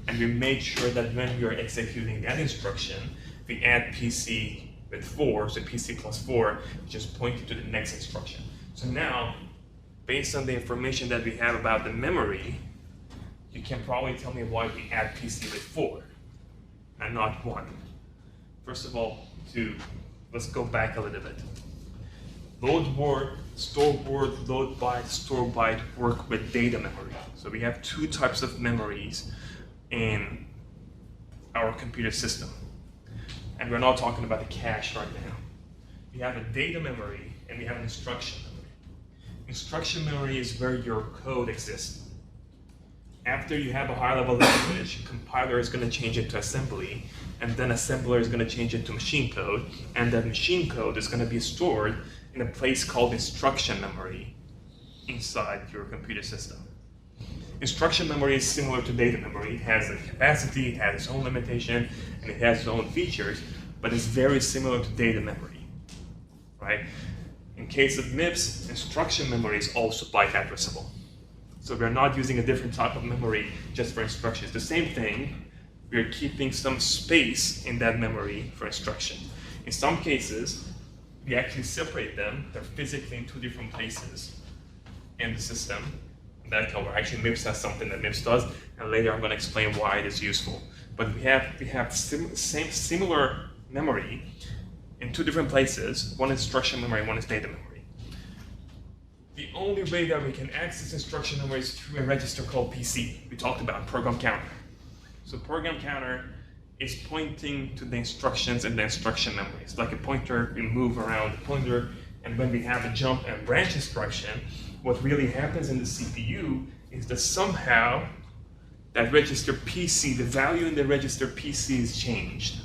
and we made sure that when we are executing that instruction, we add PC with 4, so PC plus 4, which is pointing to the next instruction. So now, based on the information that we have about the memory, you can probably tell me why we add PC with 4 and not 1. First of all, let's go back a little bit. Load word, store word, load byte, store byte work with data memory. So we have 2 types of memories in our computer system. And we're not talking about the cache right now. We have a data memory and we have an instruction memory. Instruction memory is where your code exists. After you have a high-level language, compiler is going to change it to assembly, and then assembler is going to change it to machine code, and that machine code is going to be stored in a place called instruction memory inside your computer system. Instruction memory is similar to data memory. It has a capacity, it has its own limitation, and it has its own features, but it's very similar to data memory, right? In case of MIPS, instruction memory is also byte addressable. So we're not using a different type of memory just for instructions. The same thing, we're keeping some space in that memory for instruction. In some cases, we actually separate them. They're physically in 2 different places in the system. That actually MIPS has something that MIPS does, and later I'm going to explain why it is useful. But we have similar memory in 2 different places. One is instruction memory, one is data memory. The only way that we can access instruction memory is through a register called PC. We talked about program counter. So program counter is pointing to the instructions in the instruction memory. It's like a pointer, we move around the pointer, and when we have a jump and branch instruction, what really happens in the CPU is that somehow that register PC, the value in the register PC is changed.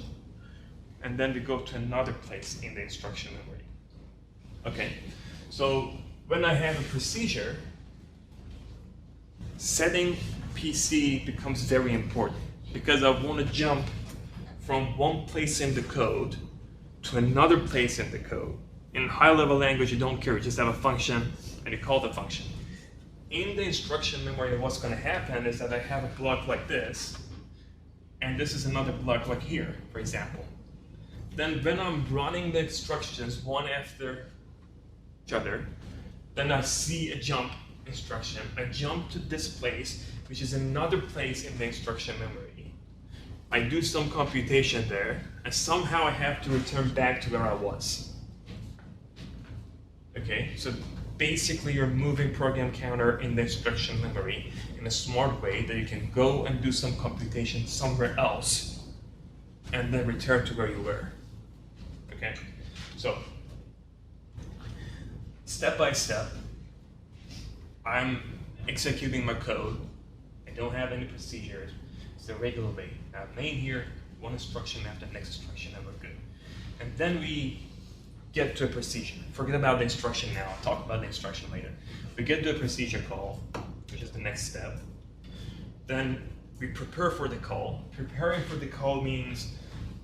And then we go to another place in the instruction memory. Okay, so when I have a procedure, setting PC becomes very important because I want to jump from one place in the code to another place in the code. In high-level language, you don't care, you just have a function and you call the function. In the instruction memory, what's going to happen is that I have a block like this, and this is another block like here, for example. Then when I'm running the instructions one after each other, then I see a jump instruction, I jump to this place, which is another place in the instruction memory. I do some computation there, and somehow I have to return back to where I was. Okay, so basically you're moving program counter in the instruction memory in a smart way that you can go and do some computation somewhere else and then return to where you were. Okay, so step by step, I'm executing my code. I don't have any procedures. It's the regular way. I have main here, one instruction after the next instruction, and we're good. And then we get to a procedure. Forget about the instruction now. I'll talk about the instruction later. We get to a procedure call, which is the next step. Then we prepare for the call. Preparing for the call means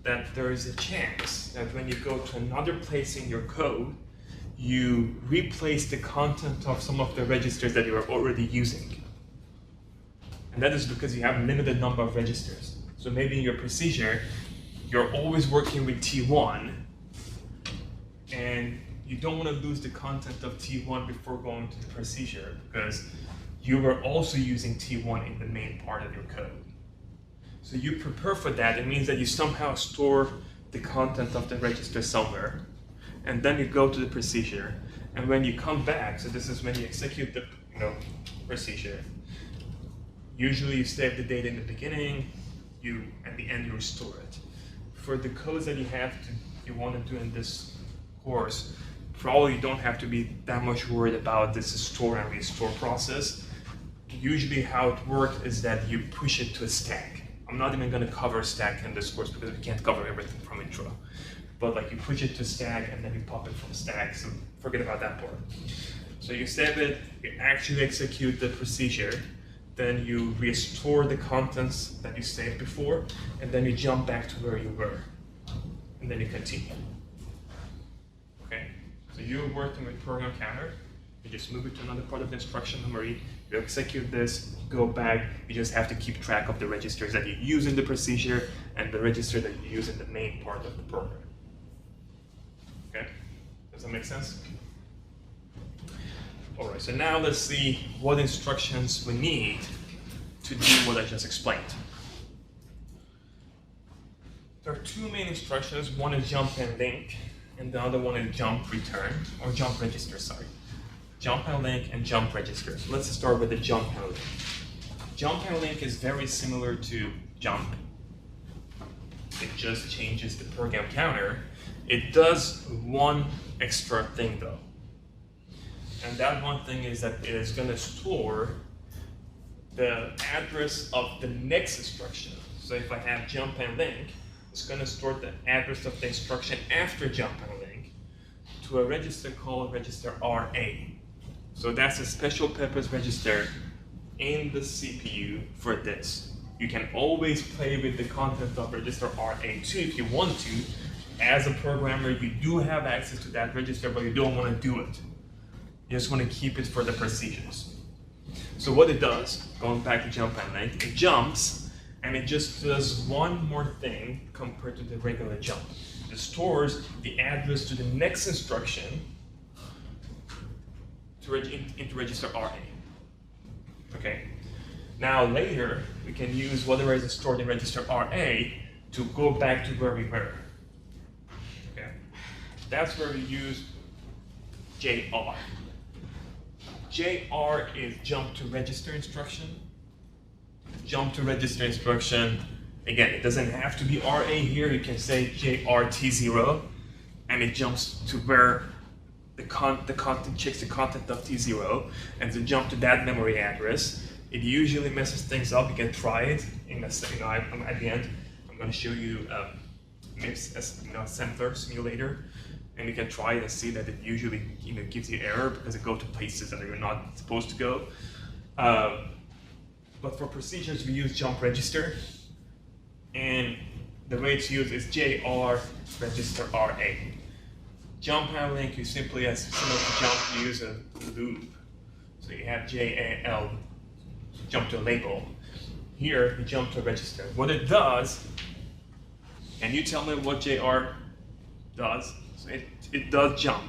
that there is a chance that when you go to another place in your code, you replace the content of some of the registers that you are already using. And that is because you have a limited number of registers. So maybe in your procedure, you're always working with T1, and you don't want to lose the content of T1 before going to the procedure, because you were also using T1 in the main part of your code. So you prepare for that. It means that you somehow store the content of the register somewhere, and then you go to the procedure. And when you come back, so this is when you execute the procedure. Usually you save the data in the beginning, at the end you restore it. For the codes that you want to do in this course, probably you don't have to be that much worried about this store and restore process. Usually how it works is that you push it to a stack. I'm not even going to cover stack in this course because we can't cover everything from intro. But like you push it to stack and then you pop it from stack, so forget about that part. So you save it, you actually execute the procedure, then you restore the contents that you saved before, and then you jump back to where you were, and then you continue. Okay, so you're working with program counter, you just move it to another part of the instruction memory, you execute this, go back, you just have to keep track of the registers that you use in the procedure and the register that you use in the main part of the program. Okay, does that make sense? All right, so now let's see what instructions we need to do what I just explained. There are two main instructions. One is jump and link, and the other one is jump return, or jump register, sorry. Jump and link and jump register. Let's start with the jump and link. Jump and link is very similar to jump. It just changes the program counter. It does one extra thing though. And that one thing is that it is going to store the address of the next instruction. So if I have jump and link, it's going to store the address of the instruction after jump and link to a register called register RA. So that's a special purpose register in the CPU for this. You can always play with the content of register RA2 if you want to. As a programmer, you do have access to that register, but you don't want to do it. You just want to keep it for the procedures. So what it does, going back to jump and link, it jumps and it just does one more thing compared to the regular jump. It stores the address to the next instruction into register RA. Okay. Now later we can use whatever is stored in register RA to go back to where we were. Okay. That's where we use JR. JR is jump to register instruction. Jump to register instruction, again, it doesn't have to be RA here. You can say JRT0, and it jumps to where the content checks the content of T0, and to jump to that memory address. It usually messes things up. You can try it in a second. At the end, I'm going to show you MIPS, sampler simulator. And you can try it and see that it usually gives you error because it goes to places that you're not supposed to go. But for procedures, we use jump register. And the way it's used is JR register RA. Jump and link, you simply, as similar to jump, you use a loop. So you have JAL, jump to a label. Here, you jump to a register. What it does, can you tell me what JR does? So it does jump,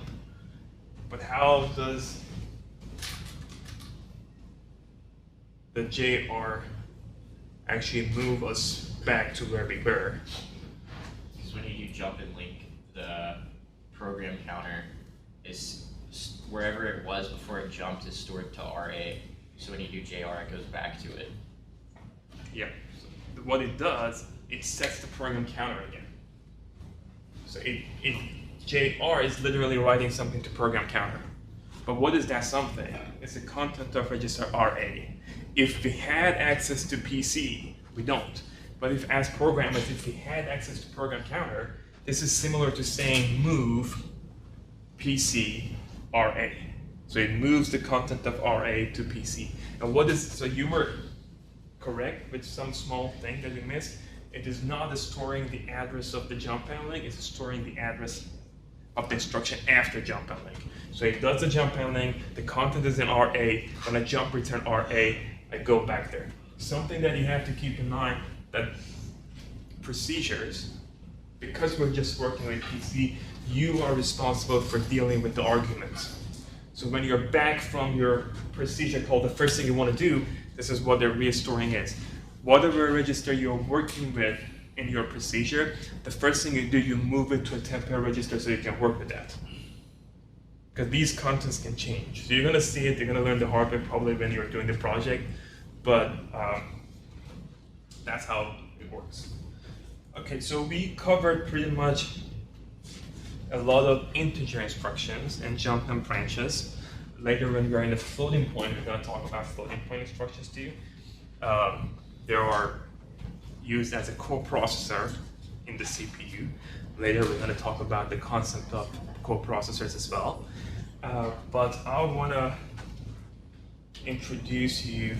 but how does the JR actually move us back to where we were. So when you do jump and link, the program counter is wherever it was before it jumped is stored to RA. So when you do JR, it goes back to it. Yeah. So what it does, it sets the program counter again. So JR is literally writing something to program counter. But what is that something? It's the content of register RA. If we had access to PC, we don't. But if as programmers, if we had access to program counter, this is similar to saying move PC RA. So it moves the content of RA to PC. And what is, so you were correct with some small thing that we missed. It is not storing the address of the jump and link, it's storing the address of the instruction after jump and link. So it does the jump and link, the content is in RA, when I jump return RA, I go back there. Something that you have to keep in mind, that procedures, because we're just working with PC, you are responsible for dealing with the arguments. So when you're back from your procedure call, the first thing you want to do, this is what the restoring is. Whatever register you're working with in your procedure, the first thing you do, you move it to a temporary register so you can work with that. Because these contents can change. So you're going to see it, you're going to learn the hard way probably when you're doing the project, but that's how it works. Okay, so we covered pretty much a lot of integer instructions and jump and branches. Later when we're in the floating point, we're going to talk about floating point instructions too. They are used as a coprocessor in the CPU. Later we're going to talk about the concept of coprocessors as well. But I want to introduce you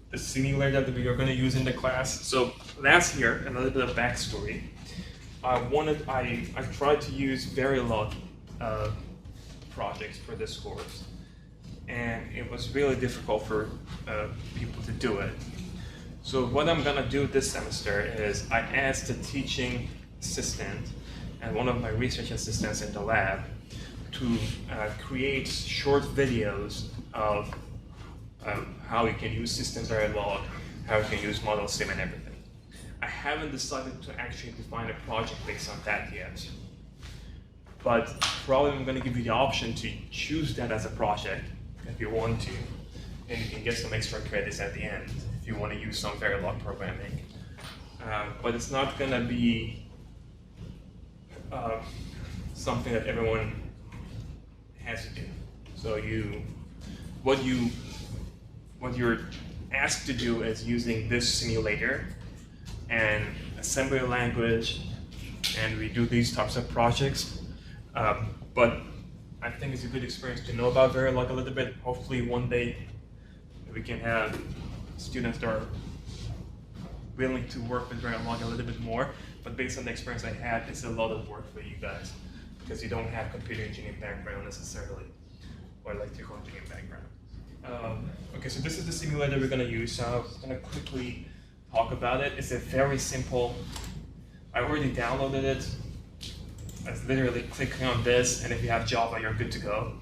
the simulator that we are going to use in the class. So last year, a little bit of backstory. I tried to use Verilog projects for this course, and it was really difficult for people to do it. So what I'm gonna do this semester is I asked the teaching assistant and one of my research assistants in the lab to create short videos of how you can use system Verilog, how you can use model sim and everything. I haven't decided to actually define a project based on that yet. But probably I'm going to give you the option to choose that as a project if you want to. And you can get some extra credits at the end if you want to use some Verilog programming. But it's not going to be something that everyone has to do. So what you're asked to do is using this simulator and assembly language, and we do these types of projects. But I think it's a good experience to know about Verilog a little bit. Hopefully one day we can have students that are willing to work with Verilog a little bit more. But based on the experience I had, it's a lot of work for you guys because you don't have computer engineering background necessarily, or electrical engineering background. Okay, so this is the simulator we're going to use. So I'm going to quickly talk about it. It's a very simple, I already downloaded it. It's literally clicking on this, and if you have Java, you're good to go.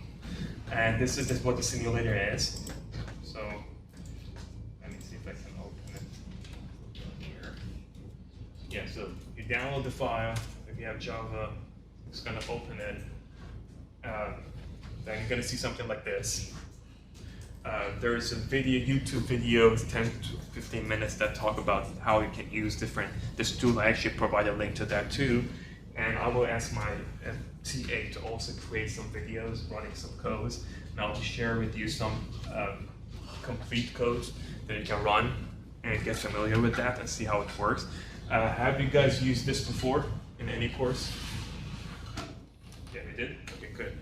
And this is just what the simulator is. So let me see if I can open it here. Yeah, so you download the file. If you have Java, it's going to open it. Then you're going to see something like this. There's a video, YouTube video, 10 to 15 minutes that talk about how you can use this tool. I actually provide a link to that too. And I will ask my TA to also create some videos running some codes. And I'll share with you some complete codes that you can run and get familiar with that and see how it works. Have you guys used this before in any course? Yeah, we did? Okay, good.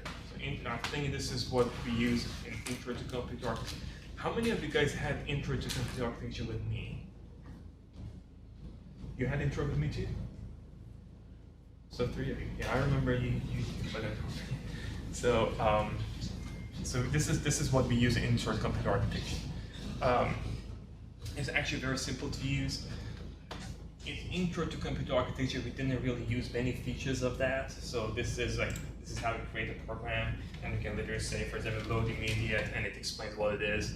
I think this is what we use in Intro to Computer Architecture. How many of you guys had Intro to Computer Architecture with me? You had Intro with me too? So 3 of you. Yeah, I remember you but so so this is what we use in Intro to Computer Architecture. It's actually very simple to use. In Intro to Computer Architecture, we didn't really use many features of that. So this is how we create a program, and we can literally say, for example, load immediate, and it explains what it is.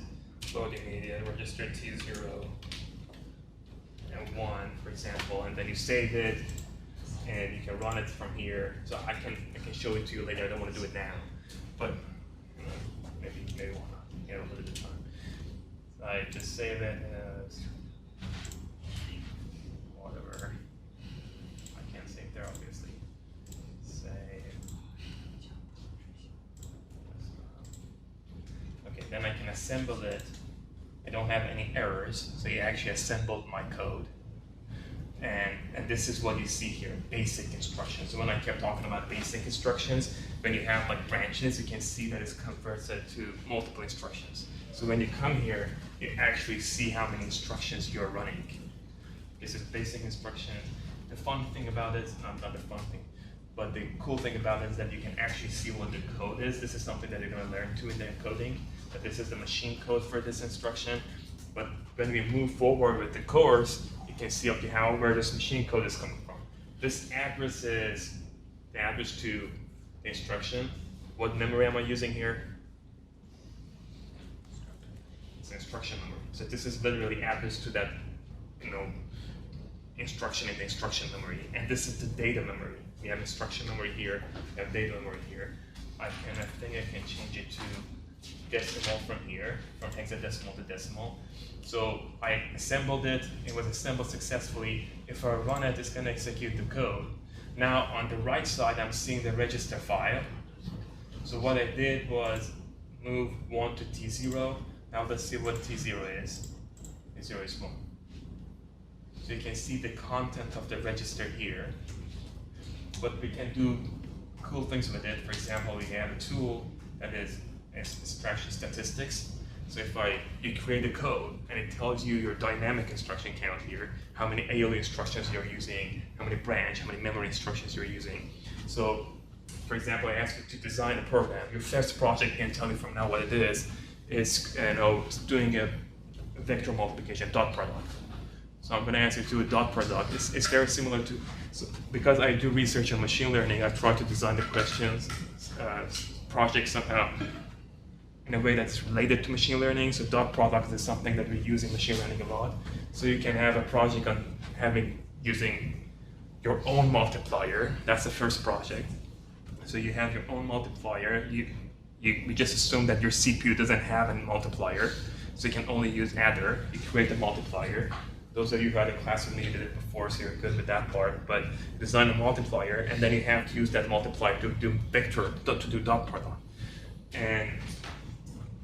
loading media, register T0 and 1, for example, and then you save it, and you can run it from here. So I can show it to you later. I don't want to do it now, but maybe why not? You have a little bit of time. So I just save it as whatever. I can't save there, obviously. Save. Okay, then I can assemble it. I don't have any errors, so you actually assembled my code. And this is what you see here, basic instructions. So when I kept talking about basic instructions, when you have like branches, you can see that it's converted to multiple instructions. So when you come here, you actually see how many instructions you're running. This is basic instructions. The fun thing about it, not the fun thing, but the cool thing about it is that you can actually see what the code is. This is something that you're going to learn too in the encoding, that this is the machine code for this instruction. But when we move forward with the course, you can see okay, where this machine code is coming from. This address is the address to the instruction. What memory am I using here? It's instruction memory. So this is literally address to that, instruction in the instruction memory. And this is the data memory. We have instruction memory here, we have data memory here. I think I can change it to decimal from here, from hexadecimal to decimal. So I assembled it, it was assembled successfully. If I run it, it's going to execute the code. Now on the right side, I'm seeing the register file. So what I did was move 1 to T0. Now let's see what T0 is. T0 is 1. So you can see the content of the register here. But we can do cool things with it. For example, we have a tool that is extraction statistics. So if you create a code and it tells you your dynamic instruction count here, how many ALE instructions you're using, how many branch, how many memory instructions you're using. So for example, I ask you to design a program. Your first project, can tell you from now what it is doing a vector multiplication, dot product. So I'm going to ask you to do a dot product. It's very similar to, so because I do research on machine learning, I try to design the questions, project somehow in a way that's related to machine learning. So dot product is something that we use in machine learning a lot. So you can have a project on using your own multiplier. That's the first project. So you have your own multiplier. We just assume that your CPU doesn't have a multiplier, so you can only use adder. You create a multiplier. Those of you who had a class with me did it before, so you're good with that part. But design a multiplier, and then you have to use that multiplier to do dot product. And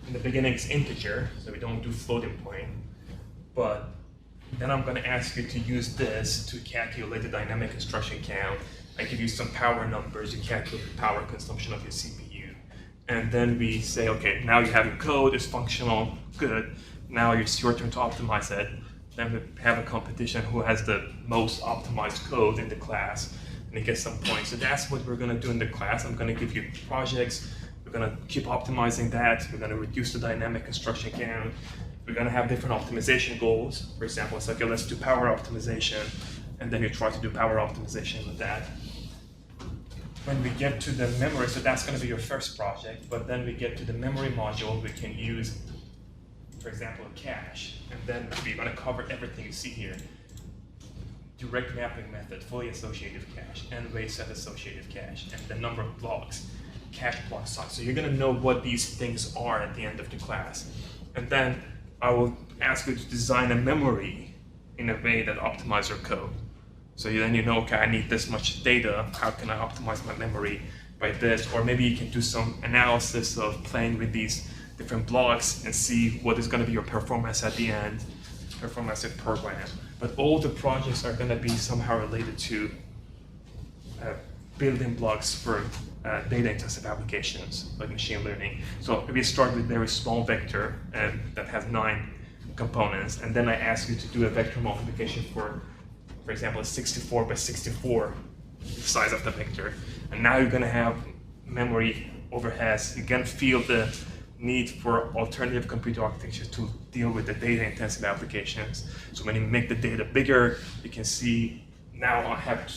in the beginning, it's integer, so we don't do floating point. But then I'm going to ask you to use this to calculate the dynamic instruction count. I give you some power numbers, you calculate the power consumption of your CPU. And then we say, okay, now you have your code, it's functional, good. Now it's your turn to optimize it. Then we have a competition who has the most optimized code in the class, and they get some points. So that's what we're going to do in the class. I'm going to give you projects. We're going to keep optimizing that. We're going to reduce the dynamic instruction count. We're going to have different optimization goals. For example, it's okay, let's do power optimization, and then you try to do power optimization with that. When we get to the memory, so that's going to be your first project, but then we get to the memory module, we can use, for example, a cache, and then we're going to cover everything you see here. Direct mapping method, fully associative cache, and weight set associative cache, and the number of blocks, cache block size. So you're going to know what these things are at the end of the class. And then I will ask you to design a memory in a way that optimizes your code. So then you know, okay, I need this much data, how can I optimize my memory by this? Or maybe you can do some analysis of playing with these different blocks and see what is going to be your performance at the end, performance of program. But all the projects are going to be somehow related to building blocks for data-intensive applications like machine learning. So we start with a very small vector that has 9 components, and then I ask you to do a vector multiplication for example, a 64 by 64 size of the vector. And now you're going to have memory overheads. You're going to feel the need for alternative computer architectures to deal with the data-intensive applications. So when you make the data bigger, you can see now I have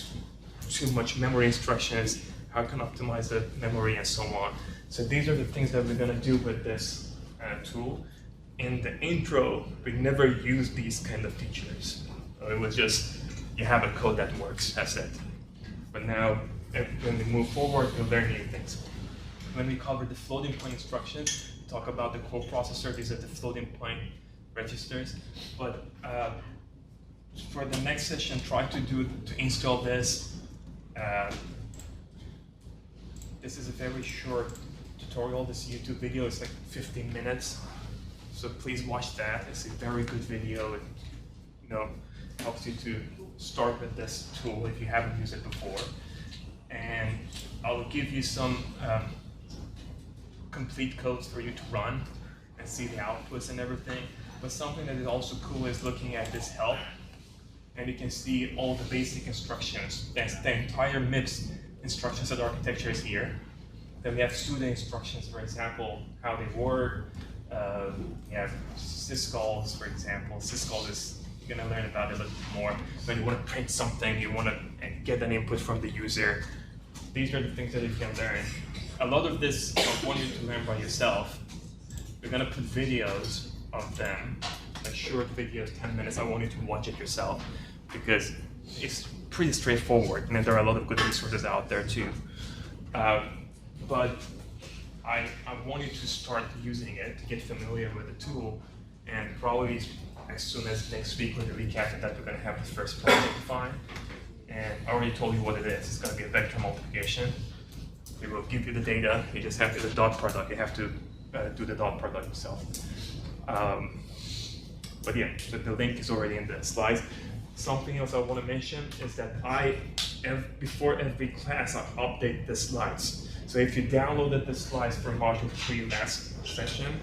too much memory instructions, how can I optimize the memory and so on. So these are the things that we're going to do with this tool. in the intro, we never used these kind of features. It was just, you have a code that works, that's it. But now, when we move forward, we'll learn new things. When we cover the floating point instructions, we talk about the core processor, these are the floating point registers. But for the next session, try to install this. This is a very short tutorial. This YouTube video is like 15 minutes. So please watch that. It's a very good video. It helps you to start with this tool if you haven't used it before. And I'll give you some complete codes for you to run and see the outputs and everything. But something that is also cool is looking at this help. And you can see all the basic instructions. That's the entire MIPS instruction set architecture is here. Then we have pseudo instructions, for example, how they work. You have syscalls, for example. Syscall is, you're gonna learn about it a little bit more. When you want to print something, you want to get an input from the user. These are the things that you can learn. A lot of this I want you to learn by yourself. We're gonna put videos of them, like short videos, 10 minutes. I want you to watch it yourself because it's pretty straightforward, and there are a lot of good resources out there too. But I want you to start using it to get familiar with the tool, and probably as soon as next week or the week after that, we're going to have the first project defined. And I already told you what it is. It's going to be a vector multiplication. We will give you the data. You just have to do the dot product. You have to do the dot product yourself. But yeah, the link is already in the slides. Something else I want to mention is that before every class, I update the slides. So if you downloaded the slides for module 3 last session,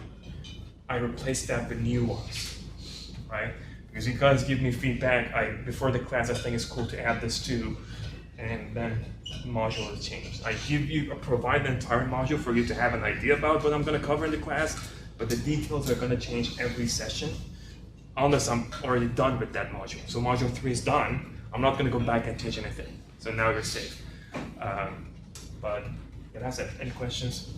I replaced that with new ones, right? Because you guys give me feedback, before the class I think it's cool to add this too, and then the module is changed. I provide the entire module for you to have an idea about what I'm going to cover in the class, but the details are going to change every session, unless I'm already done with that module. So module 3 is done, I'm not going to go back and change anything. So now you're safe. But yeah, that's it. Any questions?